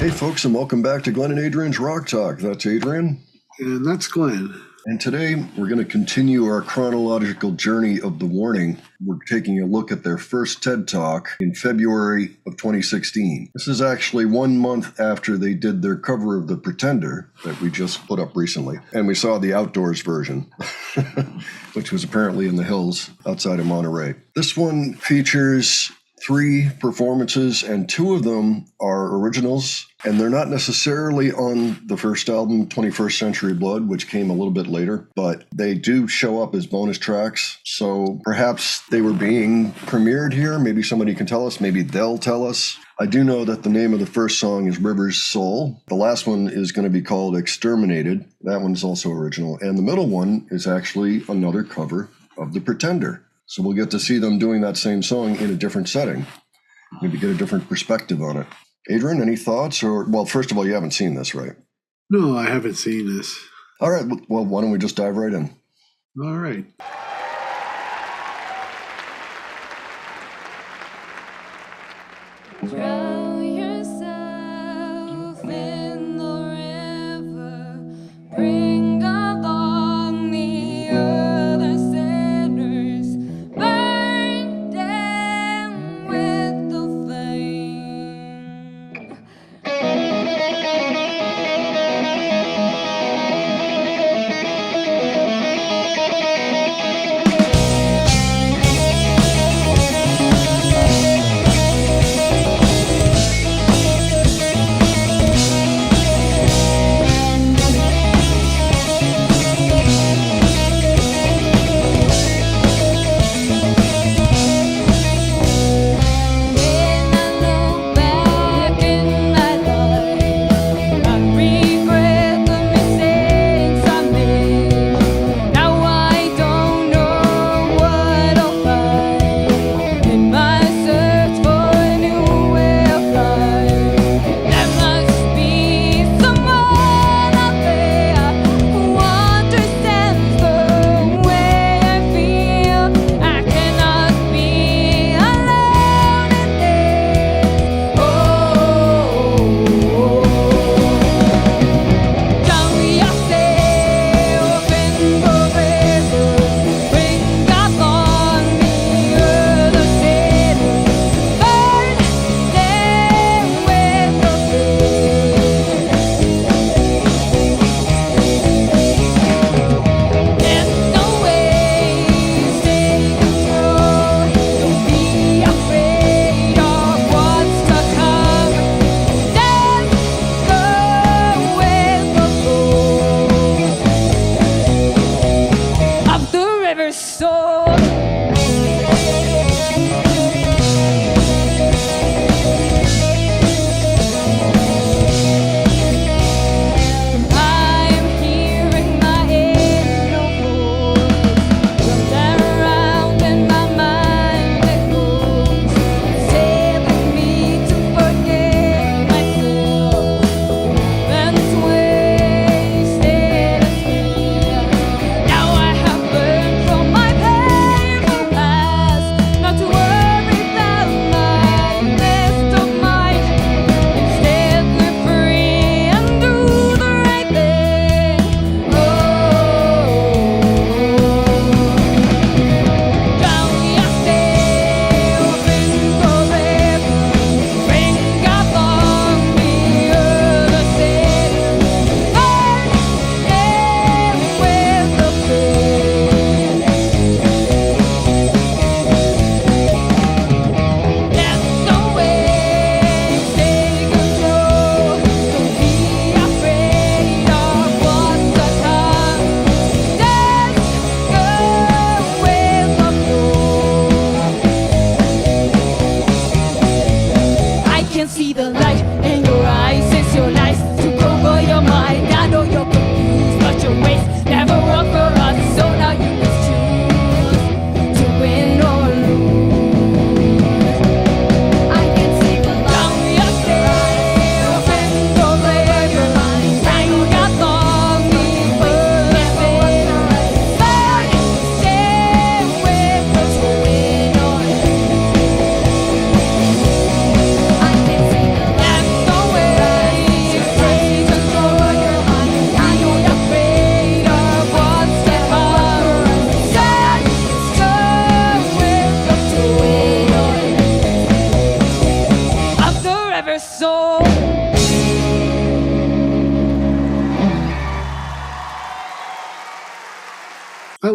Hey folks, and welcome back to Glenn and Adrian's Rock Talk. That's Adrian. And that's Glenn. And today we're going to continue our chronological journey of The Warning. We're taking a look at their first TED Talk in February of 2016. This is actually 1 month after they did their cover of The Pretender that we just put up recently. And we saw the outdoors version, which was apparently in the hills outside of Monterrey. This one features 3 performances, and 2 of them are originals, and they're not necessarily on the first album, 21st Century Blood, which came a little bit later, but they do show up as bonus tracks, so perhaps they were being premiered here. Maybe somebody can tell us. Maybe they'll tell us. I do know that the name of the first song is River's Soul. The last one is going to be called Exterminated. That one's also original, and the middle one is actually another cover of The Pretender. So we'll get to see them doing that same song in a different setting. Maybe get a different perspective on it. Adrian, any thoughts? Well, first of all, you haven't seen this, right? No, I haven't seen this. All right. Well, why don't we just dive right in? All right. Drown yourself in the river. Bring along the other sinners. Burn them with the flame.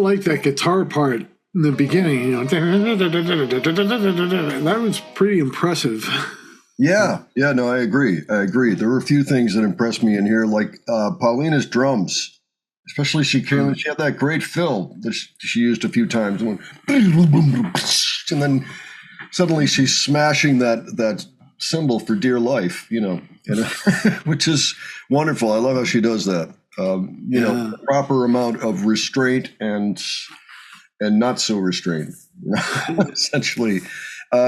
like that guitar part in the beginning. That was pretty impressive. Yeah, no, I agree. There were a few things that impressed me in here, like Paulina's drums. Especially she had that great fill that she used a few times. And then suddenly she's smashing that cymbal for dear life, which is wonderful. I love how she does that. The proper amount of restraint and not so restrained, essentially.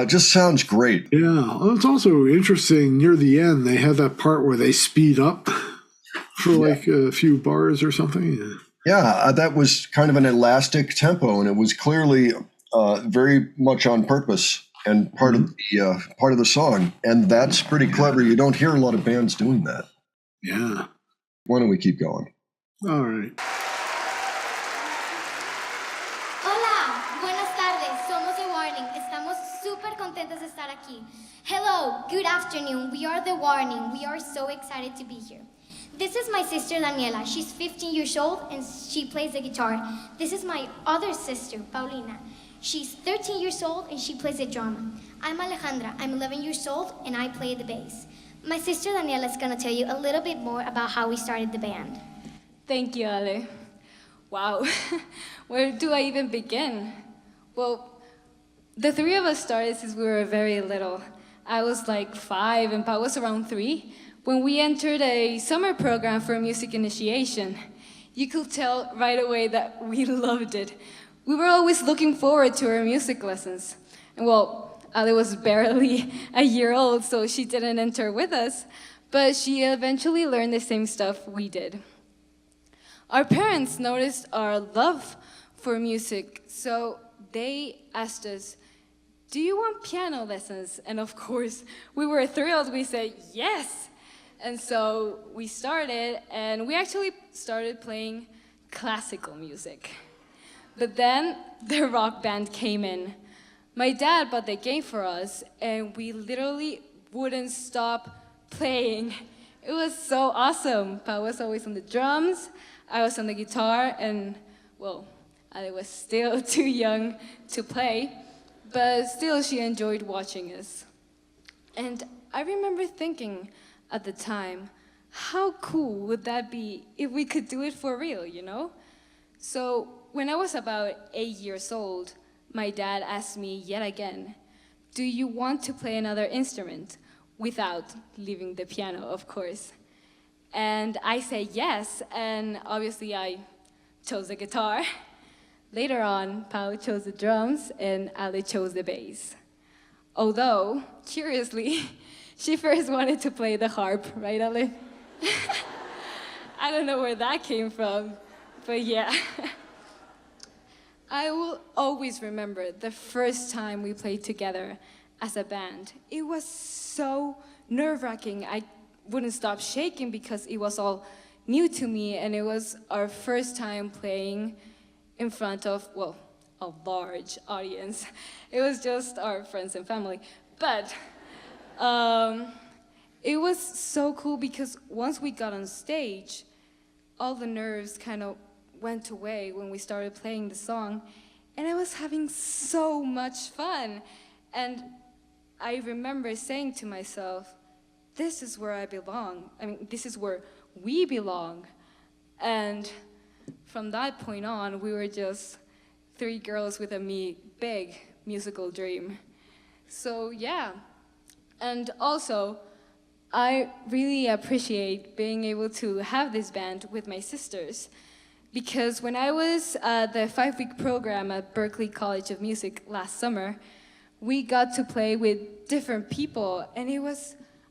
Just sounds great. Yeah. Well, it's also interesting near the end, they have that part where they speed up for like a few bars or something. Yeah, that was kind of an elastic tempo, and it was clearly very much on purpose and part of the song. And that's pretty clever. You don't hear a lot of bands doing that. Yeah. Why don't we keep going? All right. Hello, good afternoon. We are The Warning. We are so excited to be here. This is my sister Daniela. She's 15 years old and she plays the guitar. This is my other sister, Paulina. She's 13 years old and she plays the drum. I'm Alejandra. I'm 11 years old and I play the bass. My sister Daniela is going to tell you a little bit more about how we started the band. Thank you, Ale. Wow, where do I even begin? Well, the three of us started since we were very little. I was like 5 and Pao was around 3 when we entered a summer program for music initiation. You could tell right away that we loved it. We were always looking forward to our music lessons. And well, Ale was barely a year old, so she didn't enter with us, but she eventually learned the same stuff we did. Our parents noticed our love for music, so they asked us, "Do you want piano lessons?" And of course, we were thrilled. We said, yes. And so we started, and we actually started playing classical music. But then the rock band came in. My dad bought the game for us, and we literally wouldn't stop playing. It was so awesome. Pa was always on the drums, I was on the guitar, and well, I was still too young to play, but still she enjoyed watching us. And I remember thinking at the time, how cool would that be if we could do it for real, So when I was about 8 years old, my dad asked me yet again, "Do you want to play another instrument?" Without leaving the piano, of course. And I said yes, and obviously I chose the guitar. Later on, Pao chose the drums, and Ale chose the bass. Although, curiously, she first wanted to play the harp, right, Ale? I don't know where that came from, but yeah. I will always remember the first time we played together as a band. It was so nerve-wracking. I wouldn't stop shaking because it was all new to me, and it was our first time playing in front of, well, a large audience. It was just our friends and family. But it was so cool because once we got on stage, all the nerves kind of went away when we started playing the song, and I was having so much fun. And I remember saying to myself, this is where I belong. I mean, this is where we belong. And from that point on, we were just 3 girls with a big musical dream. So yeah, and also, I really appreciate being able to have this band with my sisters, because when I was at the 5-week program at Berklee College of Music last summer, we got to play with different people, and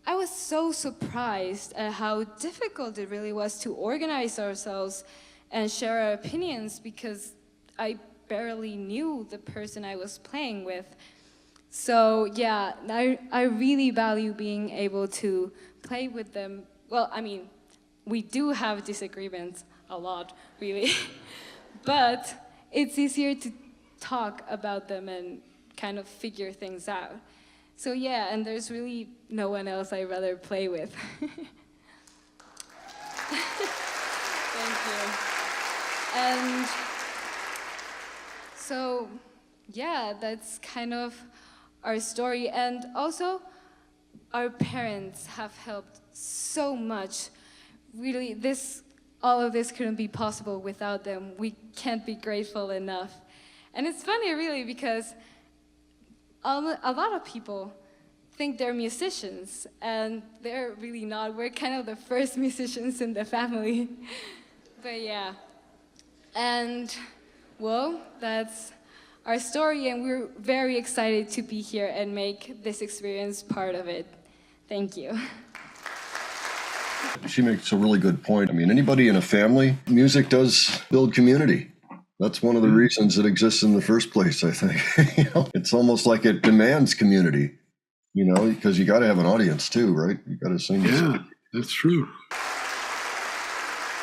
I was so surprised at how difficult it really was to organize ourselves and share our opinions, because I barely knew the person I was playing with. So yeah, I really value being able to play with them. Well, I mean, we do have disagreements a lot, really, but it's easier to talk about them and kind of figure things out. So yeah, and there's really no one else I'd rather play with. Thank you. And So, yeah, that's kind of our story. And also, our parents have helped so much. Really, all of this couldn't be possible without them. We can't be grateful enough. And it's funny, really, because a lot of people think they're musicians, and they're really not. We're kind of the first musicians in the family. But yeah. And, well, that's our story, and we're very excited to be here and make this experience part of it. Thank you. She makes a really good point. I mean, anybody in a family, music does build community. That's one of the reasons it exists in the first place, I think. It's almost like it demands community, because you got to have an audience too, right? You got to sing. Yeah, that's true.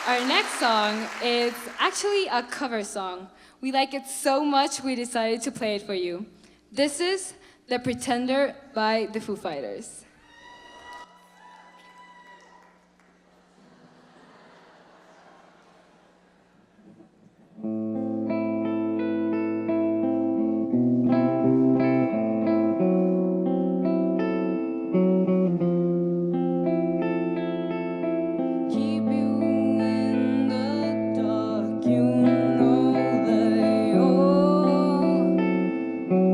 Our next song is actually a cover song. We like it so much we decided to play it for you. This is The Pretender by the Foo Fighters.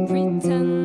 Pretend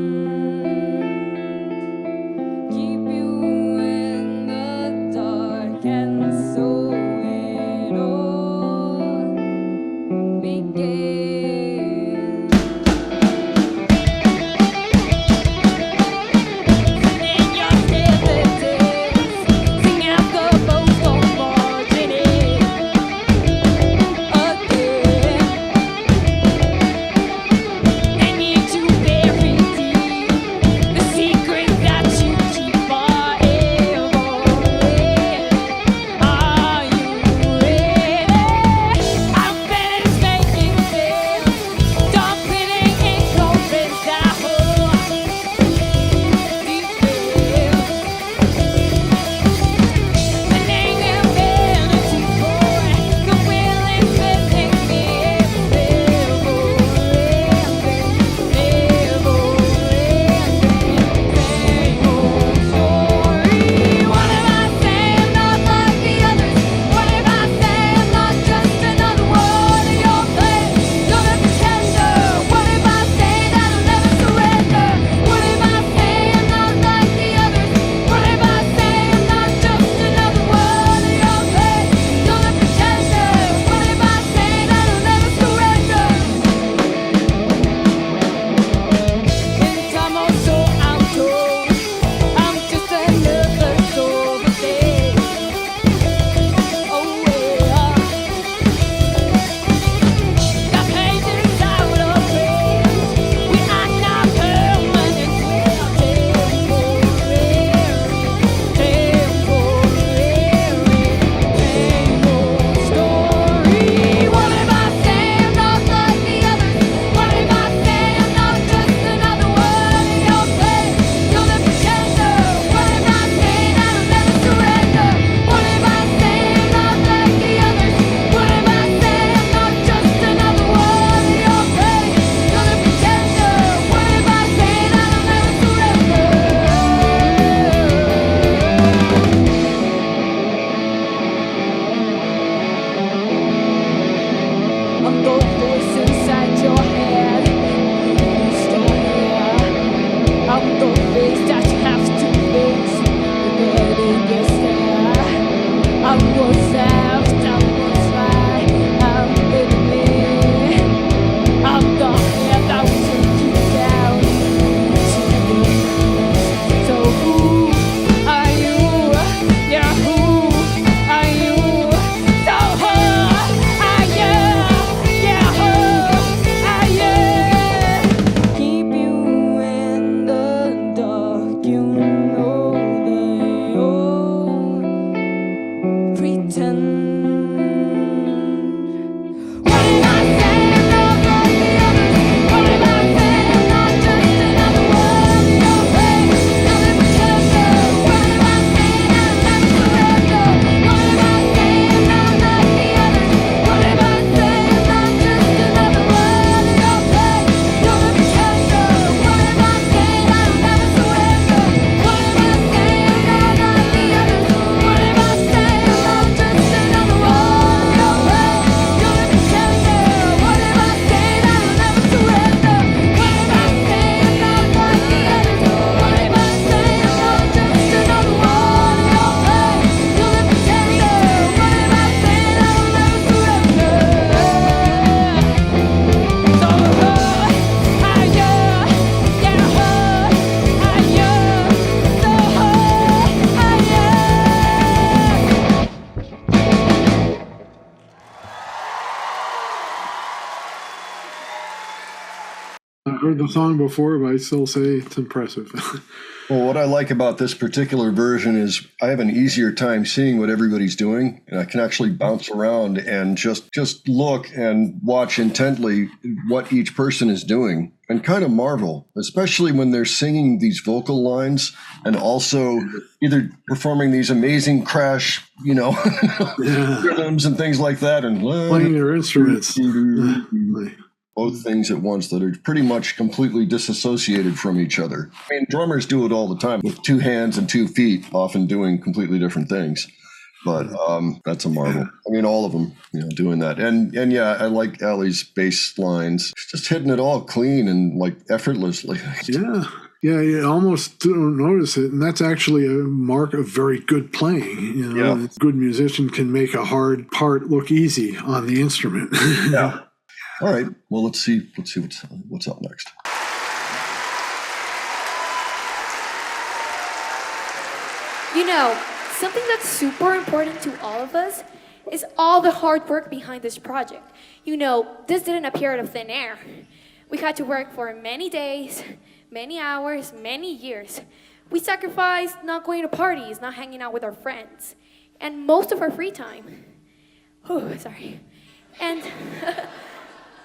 heard the song before, but I still say it's impressive. Well, what I like about this particular version is I have an easier time seeing what everybody's doing, and I can actually bounce around and just look and watch intently what each person is doing and kind of marvel, especially when they're singing these vocal lines and also either performing these amazing crash, rhythms and things like that, and Playing their instruments. both things at once that are pretty much completely disassociated from each other. I mean, drummers do it all the time with 2 hands and 2 feet, often doing completely different things. But that's a marvel. I mean, all of them, doing that. And yeah, I like Allie's bass lines. Just hitting it all clean and like effortlessly. Yeah, you almost don't notice it, and that's actually a mark of very good playing. A good musician can make a hard part look easy on the instrument. Yeah. All right. Well, let's see what's up next. Something that's super important to all of us is all the hard work behind this project. This didn't appear out of thin air. We had to work for many days, many hours, many years. We sacrificed not going to parties, not hanging out with our friends, and most of our free time. Sorry. And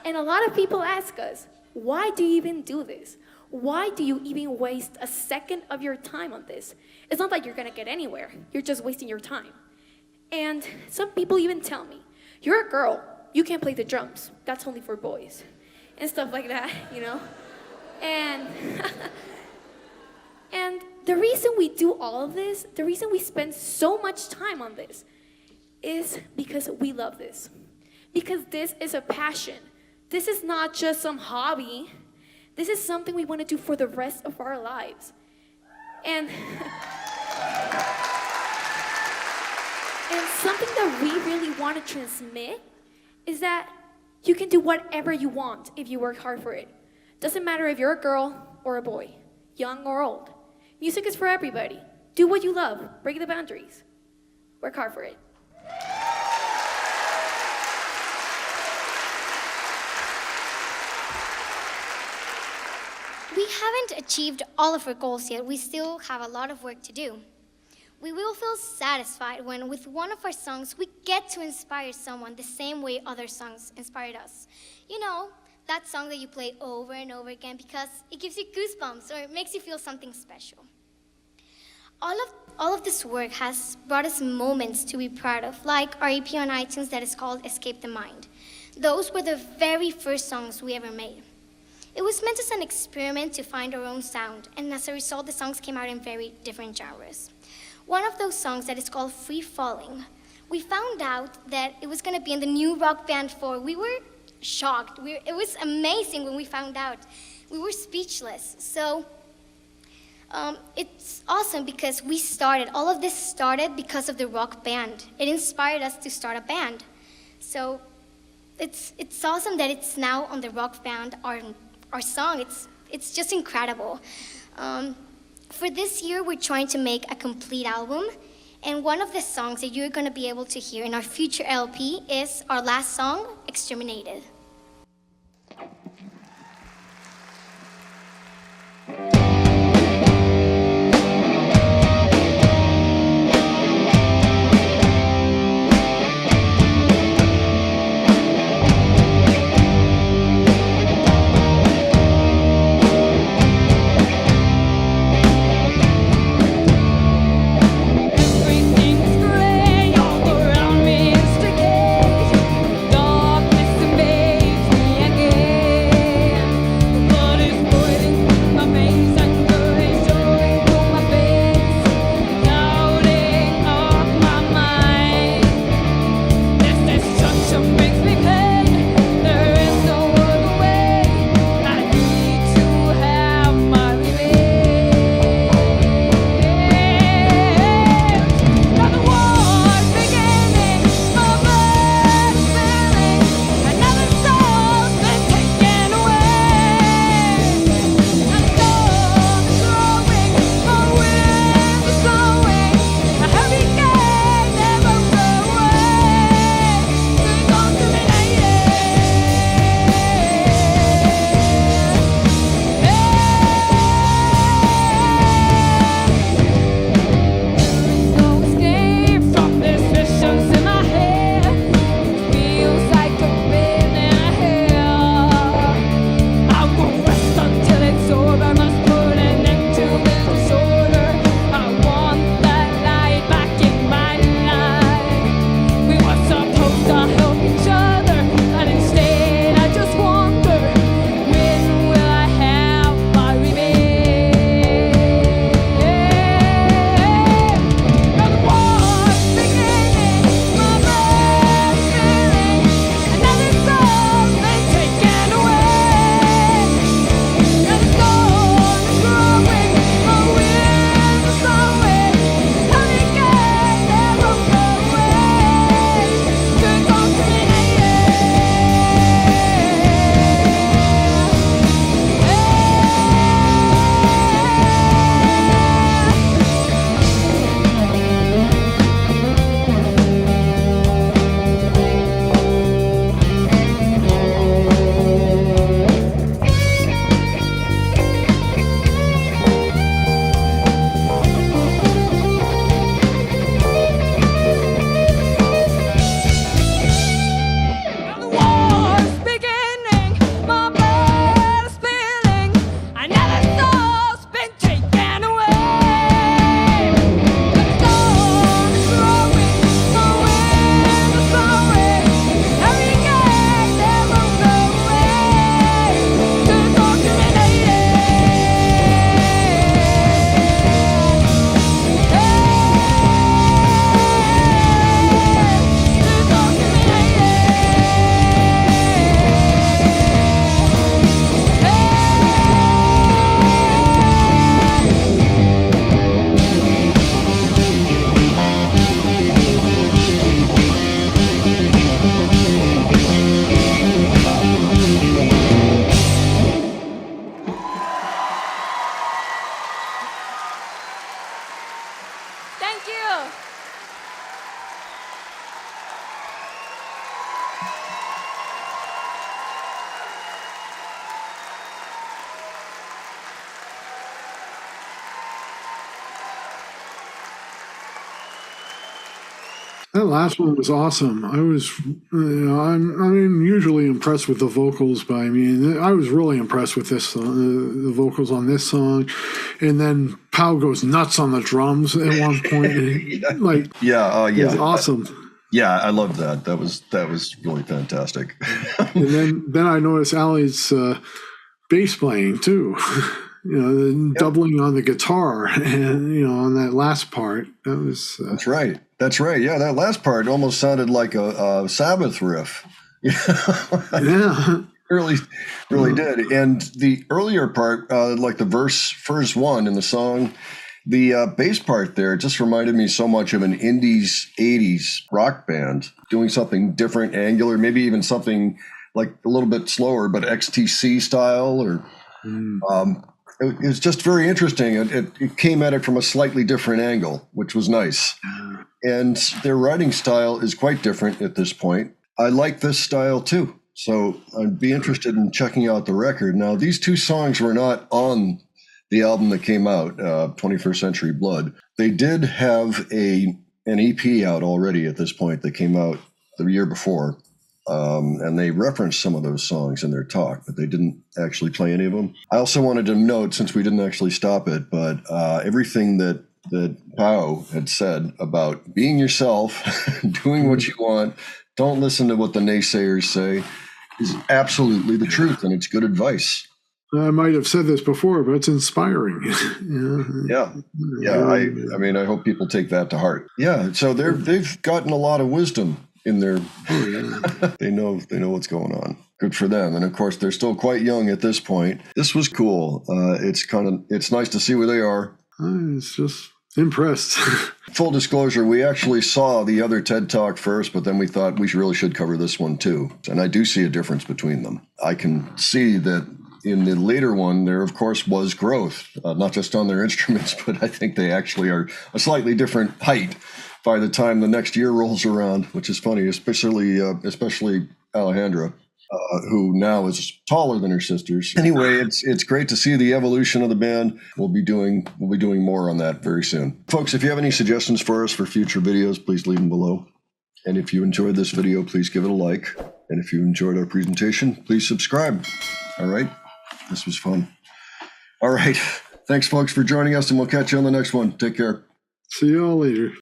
and a lot of people ask us, why do you even do this? Why do you even waste a second of your time on this? It's not like you're gonna get anywhere. You're just wasting your time. And some people even tell me, you're a girl, you can't play the drums. That's only for boys. And stuff like that, And and the reason we do all of this, the reason we spend so much time on this, is because we love this. Because this is a passion. This is not just some hobby. This is something we want to do for the rest of our lives. And something that we really want to transmit is that you can do whatever you want if you work hard for it. Doesn't matter if you're a girl or a boy, young or old. Music is for everybody. Do what you love. Break the boundaries. Work hard for it. We haven't achieved all of our goals yet. We still have a lot of work to do. We will feel satisfied when, with one of our songs, we get to inspire someone the same way other songs inspired us. That song that you play over and over again because it gives you goosebumps or it makes you feel something special. All of this work has brought us moments to be proud of, like our EP on iTunes that is called Escape the Mind. Those were the very first songs we ever made. It was meant as an experiment to find our own sound, and as a result, the songs came out in very different genres. One of those songs that is called Free Falling, we found out that it was going to be in the new Rock Band 4. We were shocked. It was amazing when we found out. We were speechless. So it's awesome because all of this started because of the Rock Band. It inspired us to start a band. So it's awesome that it's now on the Rock Band, our song. It's just incredible. For this year, we're trying to make a complete album, and one of the songs that you're going to be able to hear in our future LP is our last song, Exterminated. Everything's gray, all around me is decay. Darkness invades. Thank you. That last one was awesome. I was, I'm usually impressed with the vocals, but I mean, I was really impressed with this, the vocals on this song. And then Pau goes nuts on the drums at one point. Like, yeah. It was awesome. Yeah, I loved that. That was really fantastic. And then I noticed Ali's bass playing too. Doubling on the guitar, and on that last part, that was. That's right. Yeah, that last part almost sounded like a Sabbath riff. Yeah, really did. And the earlier part, like the first one in the song, the bass part there just reminded me so much of an '80s rock band doing something different, angular, maybe even something like a little bit slower, but XTC style or. It was just very interesting. It came at it from a slightly different angle, which was nice. And their writing style is quite different at this point. I like this style too. So I'd be interested in checking out the record. Now, these two songs were not on the album that came out, 21st Century Blood. They did have an EP out already at this point that came out the year before. And they referenced some of those songs in their talk, but they didn't actually play any of them. I also wanted to note, since we didn't actually stop it, but everything that Pau had said about being yourself, doing what you want, don't listen to what the naysayers say, is absolutely the truth, and it's good advice. I might have said this before, but it's inspiring. Yeah. I mean, I hope people take that to heart. Yeah. So they've gotten a lot of wisdom in their. They know what's going on. Good for them. And of course, they're still quite young at this point. This was cool. It's nice to see where they are. I was just impressed. Full disclosure, we actually saw the other TED Talk first, but then we thought we really should cover this one too. And I do see a difference between them. I can see that in the later one, there, of course, was growth, not just on their instruments, but I think they actually are a slightly different height by the time the next year rolls around, which is funny, especially Alejandra, who now is taller than her sisters. Anyway, it's great to see the evolution of the band. We'll be doing more on that very soon. Folks, if you have any suggestions for us for future videos, please leave them below. And if you enjoyed this video, please give it a like. And if you enjoyed our presentation, please subscribe. All right? This was fun. All right. Thanks, folks, for joining us, and we'll catch you on the next one. Take care. See you all later.